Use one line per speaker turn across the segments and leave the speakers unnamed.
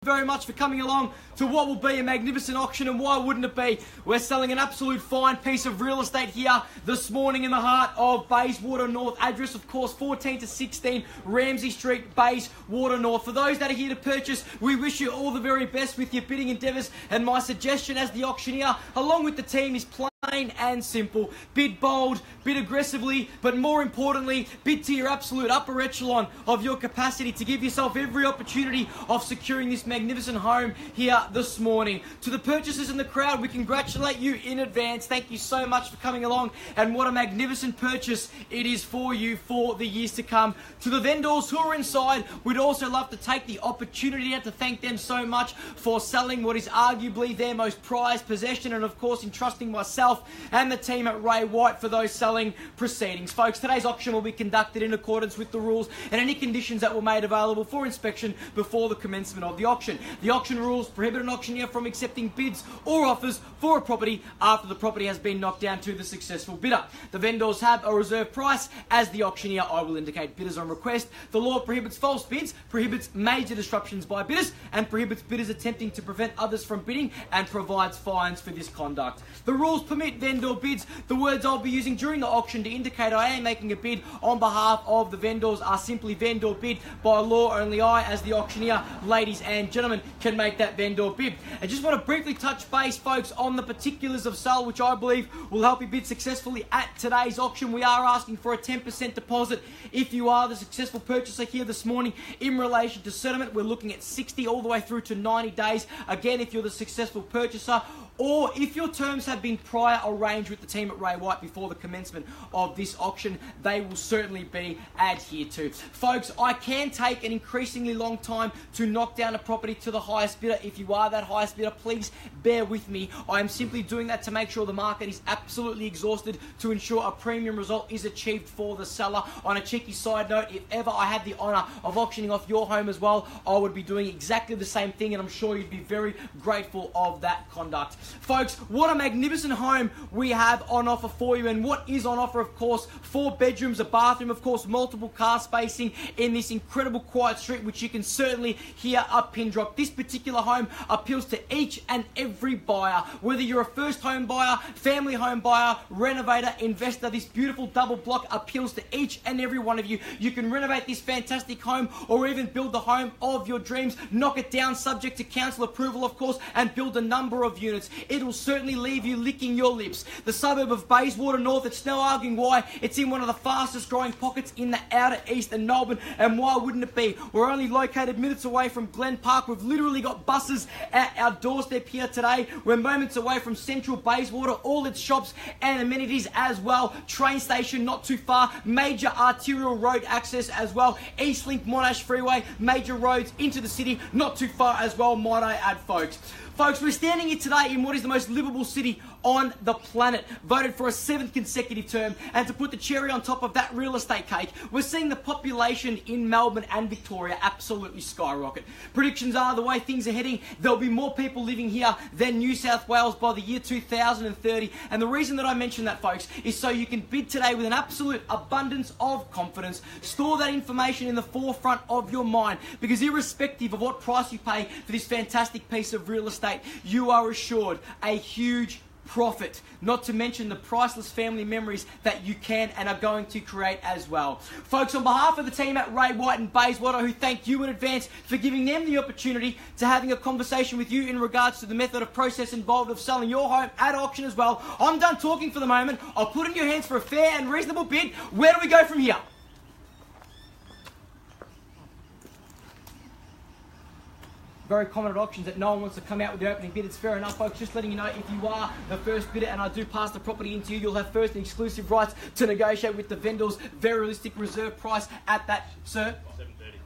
Very much for coming along to what will be a magnificent auction, and why wouldn't it be? We're selling an absolute fine piece of real estate here this morning in the heart of Bayswater North. Address, of course, 14 to 16 Ramsay Street, Bayswater North. For those that are here to purchase, we wish you all the very best with your bidding endeavours, and my suggestion as the auctioneer, along with the team, is plain and simple. Bid bold, bid aggressively, but more importantly, bid to your absolute upper echelon of your capacity to give yourself every opportunity of securing this magnificent home here this morning. To the purchasers in the crowd, we congratulate you in advance. Thank you so much for coming along, and what a magnificent purchase it is for you for the years to come. To the vendors who are inside, we'd also love to take the opportunity to thank them so much for selling what is arguably their most prized possession, and of course entrusting myself and the team at Ray White for those selling proceedings. Folks, today's auction will be conducted in accordance with the rules and any conditions that were made available for inspection before the commencement of the auction. The auction rules prohibit an auctioneer from accepting bids or offers for a property after the property has been knocked down to the successful bidder. The vendors have a reserve price. As the auctioneer, I will indicate bidders on request. The law prohibits false bids, prohibits major disruptions by bidders, and prohibits bidders attempting to prevent others from bidding, and provides fines for this conduct. The rules permit vendor bids. The words I'll be using during the auction to indicate I am making a bid on behalf of the vendors are simply vendor bid. By law, only I, as the auctioneer, ladies and gentlemen, can make that vendor bid. I just want to briefly touch base, folks, on the particulars of sale, which I believe will help you bid successfully at today's auction. We are asking for a 10% deposit if you are the successful purchaser here this morning. In relation to settlement, we're looking at 60 all the way through to 90 days. Again, if you're the successful purchaser, or if your terms have been prior arranged with the team at Ray White before the commencement of this auction, they will certainly be adhered to. Folks, I can take an increasingly long time to knock down a property to the highest bidder. If you are that highest bidder, please bear with me. I am simply doing that to make sure the market is absolutely exhausted, to ensure a premium result is achieved for the seller. On a cheeky side note, if ever I had the honour of auctioning off your home as well, I would be doing exactly the same thing, and I'm sure you'd be very grateful of that conduct. Folks, what a magnificent home we have on offer for you, and what is on offer, of course, 4 bedrooms, a bathroom, of course, multiple car spacing in this incredible quiet street, which you can certainly hear a pin drop. This particular home appeals to each and every buyer, whether you're a first home buyer, family home buyer, renovator, investor. This beautiful double block appeals to each and every one of you. You can renovate this fantastic home, or even build the home of your dreams, knock it down subject to council approval, of course, and build a number of units. It will certainly leave you licking your lips. The suburb of Bayswater North, it's no arguing why. It's in one of the fastest growing pockets in the outer east and Melbourne, and why wouldn't it be? We're only located minutes away from Glen Park. We've literally got buses at our doorstep here today. We're moments away from central Bayswater, all its shops and amenities as well. Train station not too far, major arterial road access as well. Eastlink Monash Freeway, major roads into the city not too far as well, might I add, folks. Folks, we're standing here today in what is the most livable city on the planet, voted for a 7th consecutive term, and to put the cherry on top of that real estate cake, we're seeing the population in Melbourne and Victoria absolutely skyrocket. Predictions are, the way things are heading, there'll be more people living here than New South Wales by the year 2030, and the reason that I mention that, folks, is so you can bid today with an absolute abundance of confidence. Store that information in the forefront of your mind, because irrespective of what price you pay for this fantastic piece of real estate, you are assured a huge profit, not to mention the priceless family memories that you can and are going to create as well. Folks, on behalf of the team at Ray White and Bayswater, who thank you in advance for giving them the opportunity to having a conversation with you in regards to the method of process involved of selling your home at auction as well, I'm done talking for the moment. I'll put in your hands for a fair and reasonable bid. Where do we go from here? Very common at auctions that no one wants to come out with the opening bid. It's fair enough, folks. Just letting you know, if you are the first bidder and I do pass the property into you, you'll have first and exclusive rights to negotiate with the vendor's very realistic reserve price at that, sir.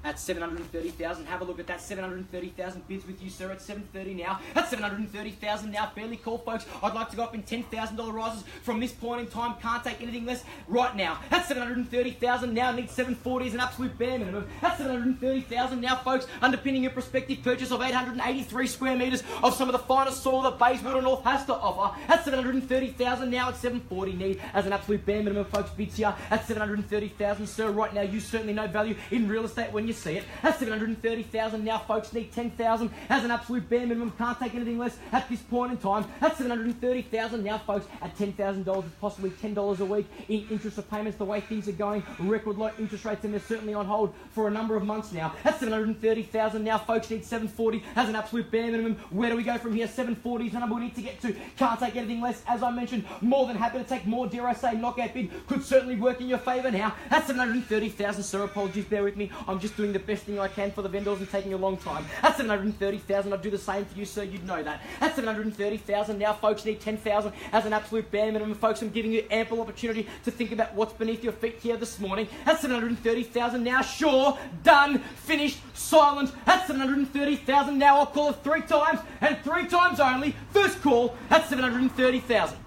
At 730,000. Have a look at that. 730,000 bids with you, sir, at 730 now. At 730,000 now. Fairly cool, folks. I'd like to go up in $10,000 rises from this point in time. Can't take anything less right now. At 730,000 now. Need 740 as an absolute bare minimum. At 730,000 now, folks. Underpinning your prospective purchase of 883 square metres of some of the finest soil that Bayswater North has to offer. At 730,000 now, at 740 need as an absolute bare minimum, folks. Bids here at 730,000, sir. Right now, you certainly know value in real estate when you see it. At 730,000 now, folks. Need 10,000 as an absolute bare minimum. Can't take anything less at this point in time. At 730,000 now, folks. At $10,000 with possibly $10 a week in interest repayments. The way things are going, record low interest rates, and they're certainly on hold for a number of months now. At 730,000 now, folks. Need 740 as an absolute bare minimum. Where do we go from here? 740 is the number we need to get to. Can't take anything less. As I mentioned, more than happy to take more. Dare I say, knockout bid could certainly work in your favour now. At 730,000, sir. Apologies, bear with me. I'm just doing the best thing I can for the vendors and taking a long time. At 730,000, I'd do the same for you, sir. You'd know that. At 730,000 now, folks. Need 10,000 as an absolute bare minimum. Folks, I'm giving you ample opportunity to think about what's beneath your feet here this morning. At 730,000 now, sure, done, finished, silent. At 730,000 now, I'll call it 3 times and 3 times only. First call at 730,000.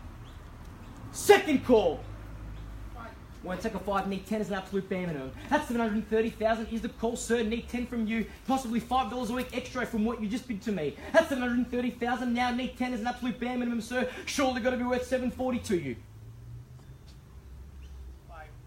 Second call. Won't take a 5, need 10 as an absolute bare minimum. At 730,000 is the call, sir. Need 10 from you, possibly $5 a week extra from what you just bid to me. At 730,000 now, need 10 as an absolute bare minimum, sir. Surely got to be worth 740 to you.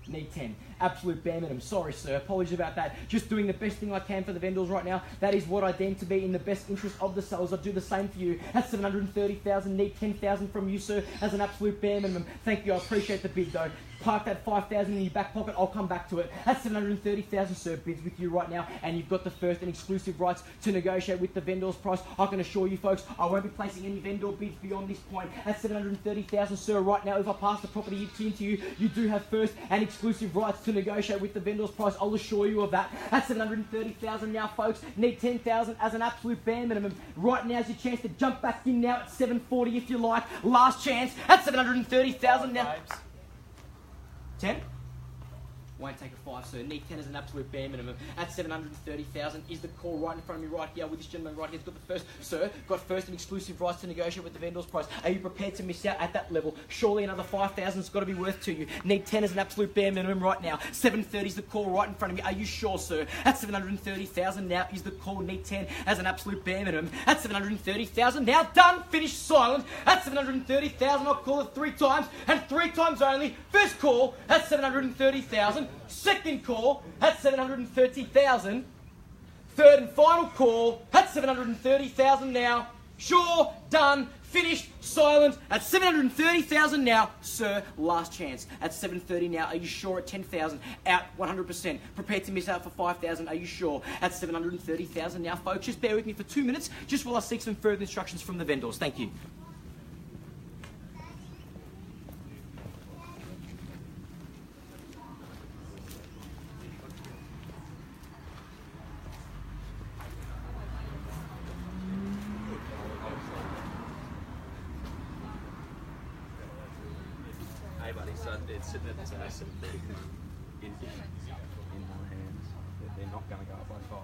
Need 10. Absolute bare minimum. Sorry, sir. Apologies about that. Just doing the best thing I can for the vendors right now. That is what I deem to be in the best interest of the sellers. I'll do the same for you. At 730,000, need 10,000 from you, sir, as an absolute bare minimum. Thank you. I appreciate the bid, though. Park that 5,000 in your back pocket. I'll come back to it. At 730,000, sir, bids with you right now, and you've got the first and exclusive rights to negotiate with the vendor's price. I can assure you, folks, I won't be placing any vendor bids beyond this point. At 730,000, sir, right now, if I pass the property to you, you do have first and exclusive rights to negotiate with the vendor's price. I'll assure you of that. At 730,000 now, folks, need 10,000 as an absolute bare minimum. Right now's your chance to jump back in now at 740 if you like. Last chance at 730,000 now. 10? Won't take a 5, sir. Need 10 as an absolute bare minimum. At 730,000 is the call right in front of me right here with this gentleman right here. He's got the first, sir, got first and exclusive rights to negotiate with the vendor's price. Are you prepared to miss out at that level? Surely another 5,000's got to be worth to you. Need 10 as an absolute bare minimum right now. 730 is the call right in front of me. Are you sure, sir? At 730,000 now is the call. Need 10 as an absolute bare minimum. At 730,000 now, done, finished, silent. At 730,000, I'll call it 3 times and 3 times only. First call at 730,000. Second call at 730,000. Third and final call at 730,000 now. Sure, done, finished, silent. At 730,000 now, sir, last chance. At 730 now, are you sure? At 10,000, out 100%. Prepared to miss out for 5,000, are you sure? At 730,000 now, folks, just bear with me for 2 minutes, just while I seek some further instructions from the vendors. Thank you.
Hey buddy, so it's sitting at 730 in my hands. They're not going to go up by 5.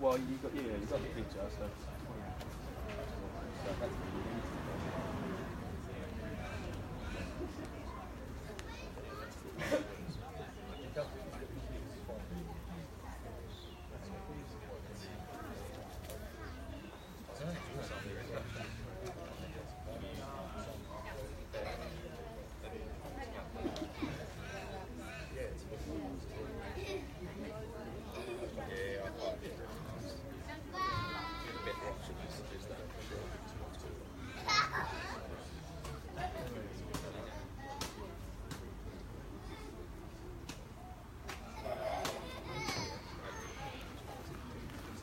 Well, you got the picture, so that's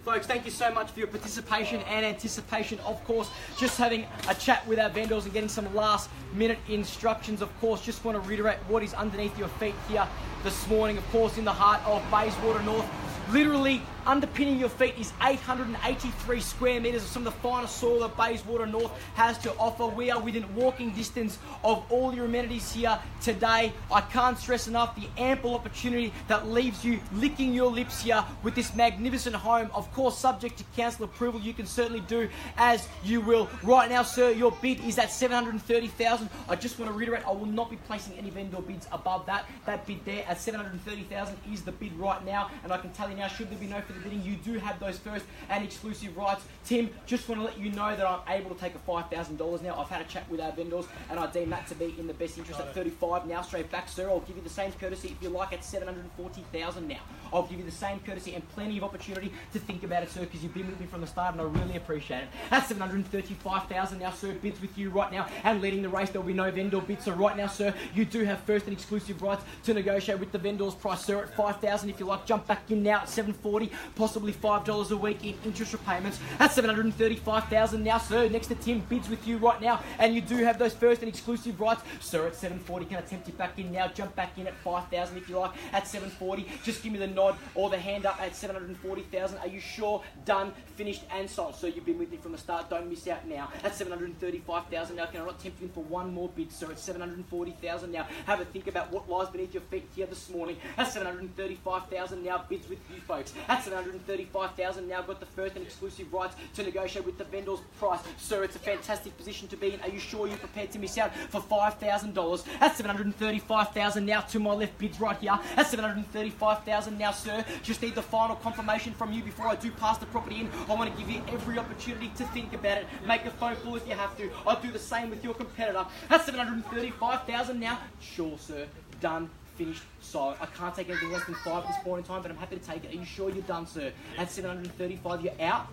Folks, thank you so much for your participation and anticipation. Of course, just having a chat with our vendors and getting some last minute instructions. Of course, just want to reiterate what is underneath your feet here this morning. Of course, in the heart of Bayswater North. Literally underpinning your feet is 883 square metres of some of the finest soil that Bayswater North has to offer. We are within walking distance of all your amenities here today. I can't stress enough the ample opportunity that leaves you licking your lips here with this magnificent home. Of course, subject to council approval, you can certainly do as you will. Right now, sir, your bid is at $730,000. I just want to reiterate, I will not be placing any vendor bids above that. That bid there at $730,000 is the bid right now, and I can tell you now, should there be no further bidding, you do have those first and exclusive rights. Tim, just want to let you know that I'm able to take a $5,000 now. I've had a chat with our vendors, and I deem that to be in the best interest at 35 now. Straight back, sir, I'll give you the same courtesy if you like at $740,000 now. I'll give you the same courtesy and plenty of opportunity to think about it, sir, because you've been with me from the start, and I really appreciate it. At $735,000 now, sir, bids with you right now, and leading the race, there will be no vendor bids. So right now, sir, you do have first and exclusive rights to negotiate with the vendor's price, sir, at $5,000. If you like, jump back in now at $740, possibly $5 a week in interest repayments. At $735,000 now, sir, next to Tim, bids with you right now, and you do have those first and exclusive rights, sir, at $740. Can I tempt you back in now? Jump back in at $5,000 if you like. At $740, just give me the nod or the hand up at $740,000. Are you sure? Done, finished, and sold. So you've been with me from the start. Don't miss out now. At $735,000 now. Can I not tempt you in for one more bid, sir? At $740,000 now. Have a think about what lies beneath your feet here this morning. At $735,000 now. Bids with you folks. At $735,000 now. Got the first and exclusive rights to negotiate with the vendor's price, sir. It's a fantastic position to be in. Are you sure you're prepared to miss out for $5,000? At $735,000 now. To my left, bids right here. At $735,000 now, sir. Just need the final confirmation from you before I do pass the property in. I want to give you every opportunity to think about it. Make a phone call if you have to. I'll do the same with your competitor. At $735,000 now. Sure, sir. Done. Finished. So I can't take anything less than 5 at this point in time, but I'm happy to take it. Are you sure you're done, sir? At $735, you're out.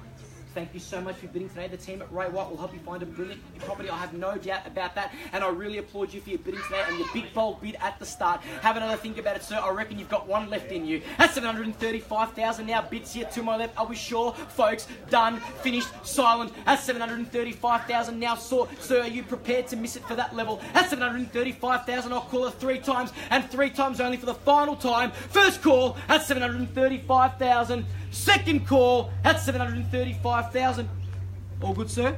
Thank you so much for bidding today. The team at Ray White will help you find a brilliant property. I have no doubt about that. And I really applaud you for your bidding today and your big bold bid at the start. Have another think about it, sir. I reckon you've got one left in you. At $735,000 now. Bids here to my left. Are we sure, folks? Done, finished, silent. At $735,000 now. So, sir, are you prepared to miss it for that level? At $735,000, I'll call it 3 times, and 3 times only for the final time. First call at $735,000. Second call at $735,000. All good, sir?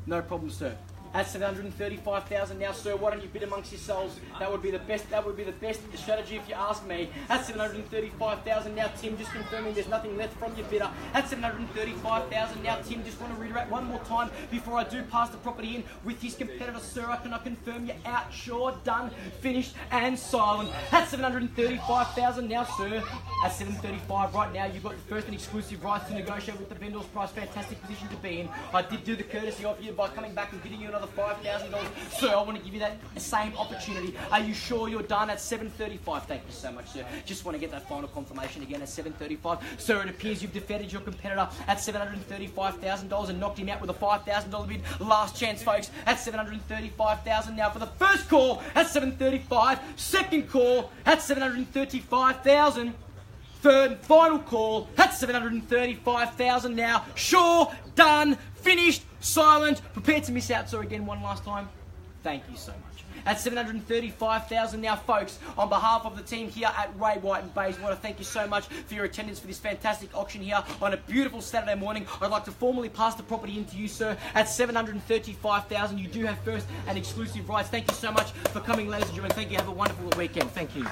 No problem, sir. At $735,000 now, sir. Why don't you bid amongst yourselves? That would be the best. That would be the best strategy if you ask me. At $735,000 now, Tim. Just confirming there's nothing left from your bidder. At $735,000 now, Tim. Just want to reiterate one more time before I do pass the property in with his competitor, sir. I cannot confirm you're out. Sure, done, finished, and silent. At $735,000 now, sir. At $735 right now, you've got the first and exclusive rights to negotiate with the vendor's price. Fantastic position to be in. I did do the courtesy of you by coming back and bidding you another $5,000. Sir, I want to give you that same opportunity. Are you sure you're done at $735? Thank you so much, sir. Just want to get that final confirmation again at $735. Sir, it appears you've defeated your competitor at $735,000 and knocked him out with a $5,000 bid. Last chance, folks, at $735,000 now for the first call at $735. Second call at $735,000. Third and final call at $735,000 now. Sure, done, finished, silent, prepared to miss out, sir, again one last time. Thank you so much. At $735,000 now, folks, on behalf of the team here at Ray White and Bayswater, thank you so much for your attendance for this fantastic auction here on a beautiful Saturday morning. I'd like to formally pass the property in to you, sir, at $735,000. You do have first and exclusive rights. Thank you so much for coming, ladies and gentlemen. Thank you. Have a wonderful weekend. Thank you.